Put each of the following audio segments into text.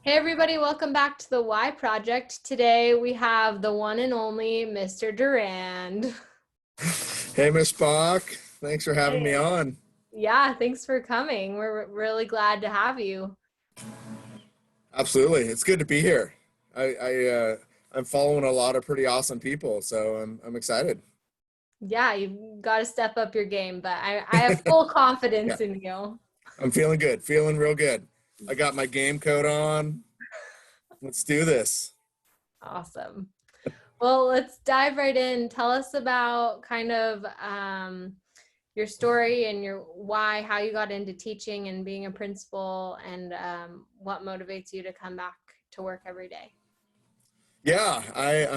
Hey everybody, welcome back to the Y Project. Today we have the one and only Mr. Durand. Hey, Miss Bach. Thanks for having me Hey. on. Yeah, thanks for coming. We're really glad to have you. Absolutely. It's good to be here. I'm following a lot of pretty awesome people, so I'm excited. Yeah, you've got to step up your game, but I have full Yeah, confidence in you. I'm feeling good, feeling real good. I got my game coat on. Let's do this. Awesome. Well, let's dive right in. Tell us about kind of your story and your why, how you got into teaching and being a principal, and what motivates you to come back to work every day. Yeah, I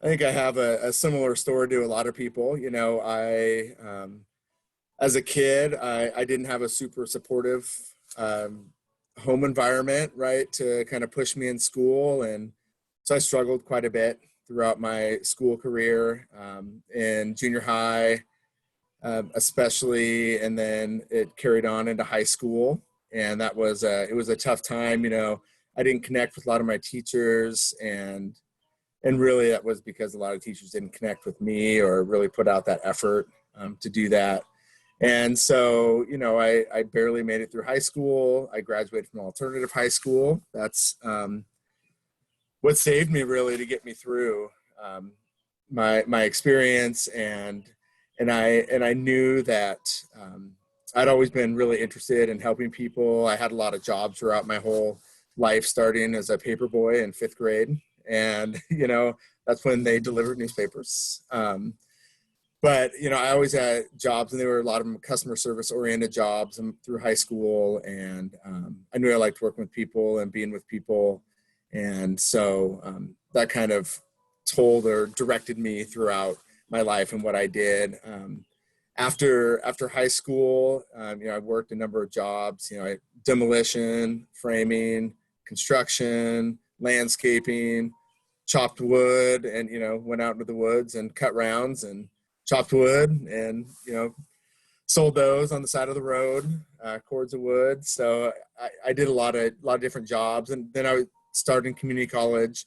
think I have a similar story to a lot of people. As a kid, I didn't have a super supportive um, home environment, right, to kind of push me in school. And so I struggled quite a bit throughout my school career, in junior high, especially, and then it carried on into high school. And it was a tough time. I didn't connect with a lot of my teachers, and really that was because a lot of teachers didn't connect with me or really put out that effort to do that. And so, I barely made it through high school. I graduated from alternative high school. That's what saved me really to get me through um, my experience. And I knew that I'd always been really interested in helping people. I had a lot of jobs throughout my whole life, starting as a paper boy in fifth grade. And, that's when they delivered newspapers. But I always had jobs, and there were a lot of them customer service oriented jobs through high school. And I knew I liked working with people and being with people. And so that kind of told or directed me throughout my life and what I did. After high school, I worked a number of jobs, demolition, framing, construction, landscaping, chopped wood, and, went out into the woods and cut rounds and chopped wood, and sold those on the side of the road, cords of wood. So I did a lot of different jobs. And then I started in community college,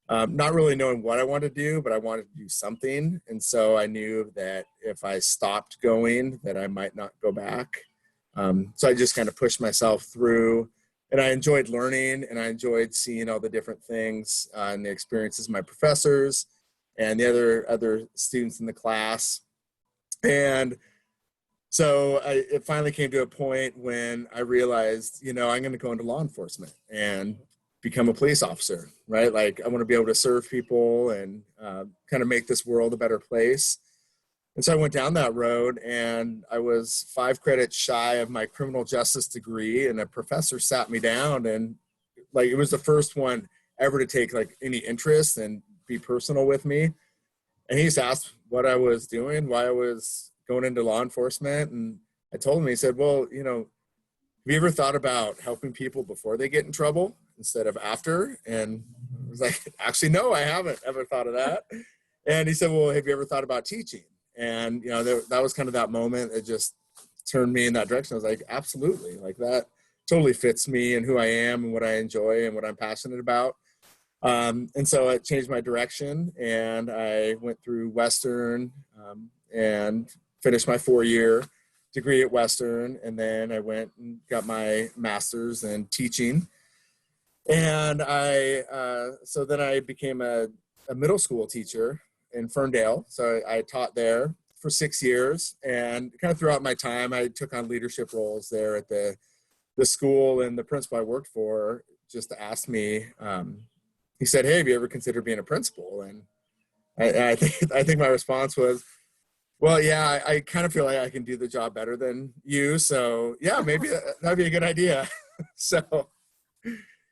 not really knowing what I wanted to do, but I wanted to do something. And so I knew that if I stopped going, that I might not go back. So I just kind of pushed myself through, and I enjoyed learning, and I enjoyed seeing all the different things and the experiences of my professors and the other students in the class. And so it finally came to a point when I realized, I'm going to go into law enforcement and become a police officer, right? Like, I want to be able to serve people and kind of make this world a better place. And so I went down that road, and I was 5 credits shy of my criminal justice degree. And a professor sat me down, and like, it was the first one ever to take like any interest and be personal with me. And he just asked what I was doing, why I was going into law enforcement. And I told him, he said, well, have you ever thought about helping people before they get in trouble instead of after? And I was like, actually, no, I haven't ever thought of that. And he said, well, have you ever thought about teaching? And, that was kind of that moment. It just turned me in that direction. I was like, absolutely. Like, that totally fits me and who I am and what I enjoy and what I'm passionate about. And so it changed my direction, and I went through Western, and finished my 4-year degree at Western. And then I went and got my master's in teaching. And so then I became a middle school teacher in Ferndale. So I taught there for 6 years, and kind of throughout my time, I took on leadership roles there at the school. And the principal I worked for just asked me, he said, hey, have you ever considered being a principal? And I think my response was, well, yeah, I kind of feel like I can do the job better than you. So yeah, maybe that'd be a good idea. So,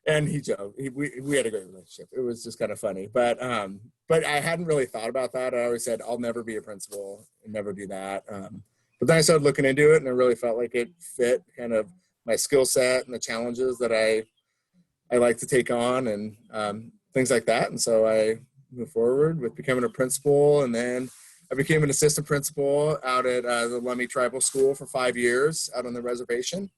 and he joked, we had a great relationship. It was just kind of funny, but I hadn't really thought about that. I always said, I'll never be a principal and never do that. But then I started looking into it, and I really felt like it fit kind of my skill set and the challenges that I like to take on, and things like that. And so I moved forward with becoming a principal, and then I became an assistant principal out at the Lummi Tribal School for 5 years out on the reservation.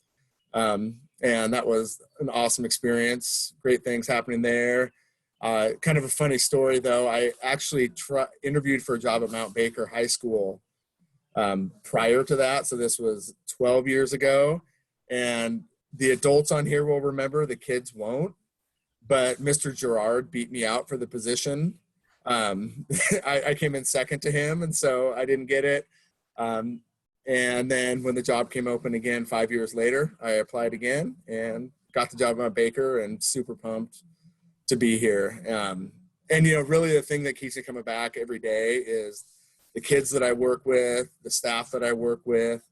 And that was an awesome experience. Great things happening there. Kind of a funny story, though. I actually interviewed for a job at Mount Baker High School prior to that. So this was 12 years ago. And the adults on here will remember, the kids won't. But Mr. Gerard beat me out for the position. I came in second to him, and so I didn't get it. And then when the job came open again 5 years later, I applied again and got the job at Baker, and super pumped to be here. And, you know, really the thing that keeps me coming back every day is the kids that I work with, the staff that I work with.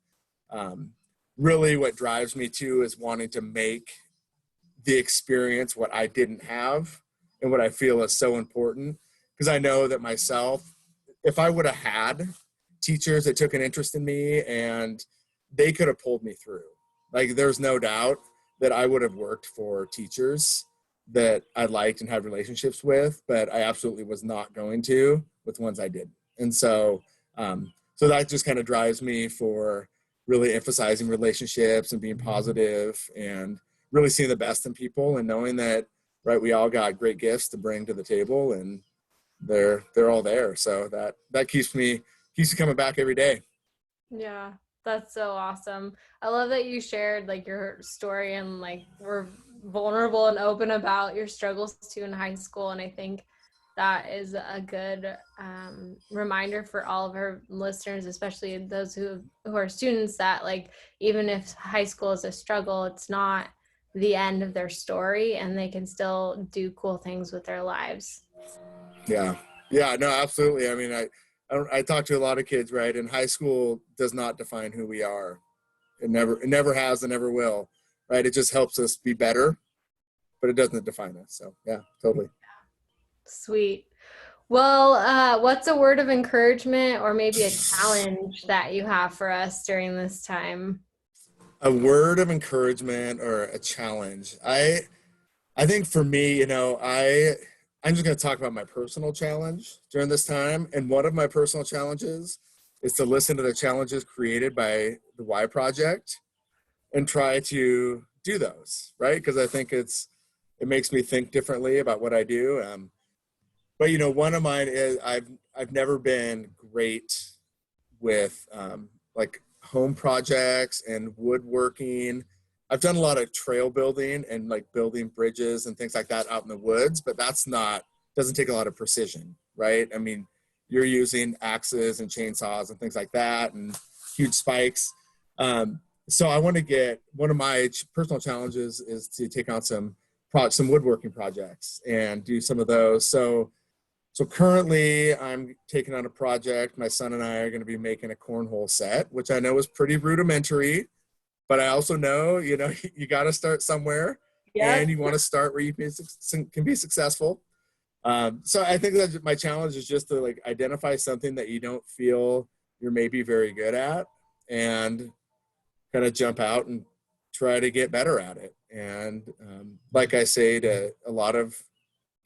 Really what drives me too is wanting to make the experience what I didn't have and what I feel is so important. Because I know that myself, if I would have had teachers that took an interest in me, and they could have pulled me through. Like, there's no doubt that I would have worked for teachers that I liked and had relationships with, but I absolutely was not going to with ones I did. And so, so that just kind of drives me for really emphasizing relationships and being positive and really seeing the best in people, and knowing that, right, we all got great gifts to bring to the table, and they're all there. So that keeps me coming back every day. Yeah, that's so awesome. I love that you shared like your story and like were vulnerable and open about your struggles too in high school. And I think that is a good reminder for all of our listeners, especially those who are students, that like, even if high school is a struggle, it's not the end of their story, and they can still do cool things with their lives. Yeah, no, absolutely. I mean, I talk to a lot of kids, right? And high school does not define who we are. It never has and never will, right? It just helps us be better, but it doesn't define us. So yeah, totally. Sweet. Well, what's a word of encouragement or maybe a challenge that you have for us during this time? A word of encouragement or a challenge. I think for me, you know, I'm just going to talk about my personal challenge during this time. And one of my personal challenges is to listen to the challenges created by the Y Project and try to do those, right? Because I think it makes me think differently about what I do. But you know, one of mine is I've never been great with like home projects and woodworking. I've done a lot of trail building and like building bridges and things like that out in the woods, but doesn't take a lot of precision, right? I mean, you're using axes and chainsaws and things like that and huge spikes. So I want to get, one of my personal challenges is to take on some woodworking projects and do some of those. So currently I'm taking on a project. My son and I are going to be making a cornhole set, which I know is pretty rudimentary, but I also know, you know, you got to start somewhere, Yep. and you want to start where you can be successful. So I think that my challenge is just to like identify something that you don't feel you're maybe very good at, and kind of jump out and try to get better at it. And like I say to a lot of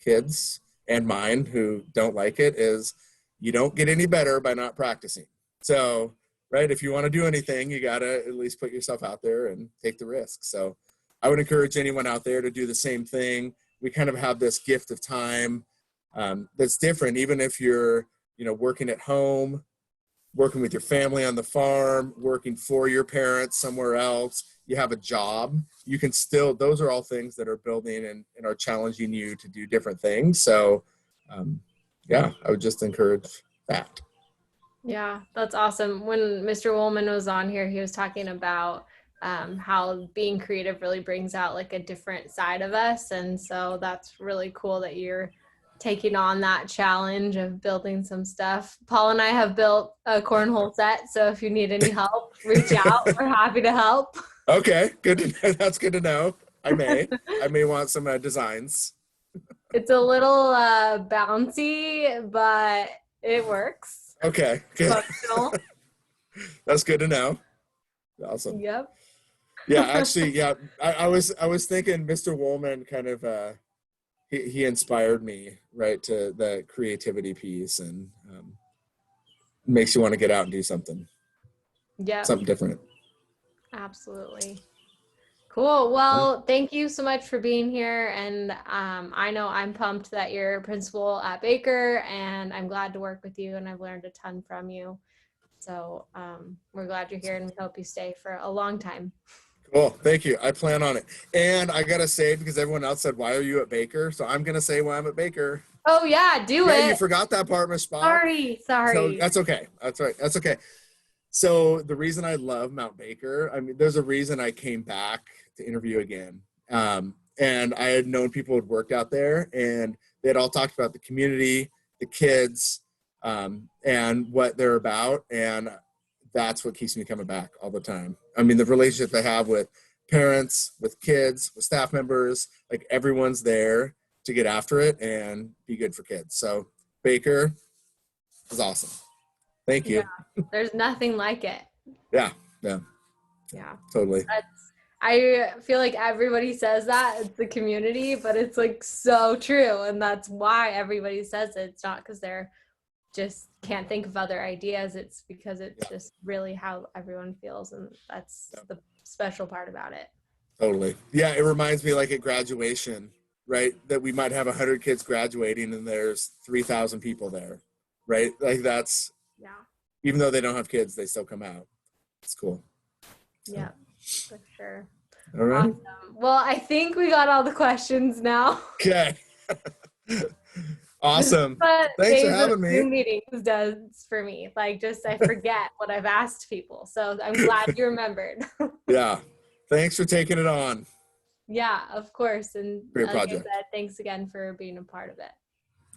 kids and mine who don't like it, is you don't get any better by not practicing. So, right, if you want to do anything, you got to at least put yourself out there and take the risk. So I would encourage anyone out there to do the same thing. We kind of have this gift of time that's different, even if you're, you know, working at home, working with your family on the farm, working for your parents somewhere else, you have a job, you can still, those are all things that are building and are challenging you to do different things. So yeah, I would just encourage that. Yeah, that's awesome. When Mr. Woolman was on here, he was talking about how being creative really brings out like a different side of us. And so that's really cool that you're taking on that challenge of building some stuff. Paul and I have built a cornhole set. So if you need any help, reach out. We're happy to help. Okay, good to know. That's good to know. I may want some designs. It's a little bouncy, but it works. Okay, good. Functional. That's good to know. Awesome. Yep. Yeah, actually, yeah. I was thinking Mr. Woolman kind of he inspired me, right, to the creativity piece, and makes you want to get out and do something. Yeah. Something different. Absolutely. Cool. Well, thank you so much for being here. And I know I'm pumped that you're principal at Baker, and I'm glad to work with you, and I've learned a ton from you. So we're glad you're here, and we hope you stay for a long time. Cool. Thank you. I plan on it. And I got to say, because everyone else said, why are you at Baker? So I'm going to say why I'm at Baker. Oh, yeah, do Yeah, it. you forgot that part, Miss Spock. Sorry. So that's okay. That's right. That's okay. So the reason I love Mount Baker, I mean, there's a reason I came back to interview again. And I had known people who had worked out there, and they had all talked about the community, the kids, and what they're about. And that's what keeps me coming back all the time. I mean, the relationship they have with parents, with kids, with staff members, like everyone's there to get after it and be good for kids. So Baker is awesome. Thank you. Yeah, there's nothing like it. Yeah, totally. I feel like everybody says that, it's the community, but it's like so true. And that's why everybody says it. It's not because they're just can't think of other ideas. It's because it's just really how everyone feels. And that's the special part about it. Totally. Yeah, it reminds me like at graduation, right? That we might have 100 kids graduating and there's 3,000 people there, right? Like that's, even though they don't have kids, they still come out. It's cool. So. Yeah, for sure. All right. Awesome. Well, I think we got all the questions now. Okay. Awesome. Thanks for having me. Zoom meetings does for me. Like just I forget what I've asked people. So I'm glad you remembered. Yeah. Thanks for taking it on. Yeah, of course. And great like project. I said, thanks again for being a part of it.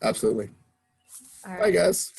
Absolutely. All right. Bye, guys.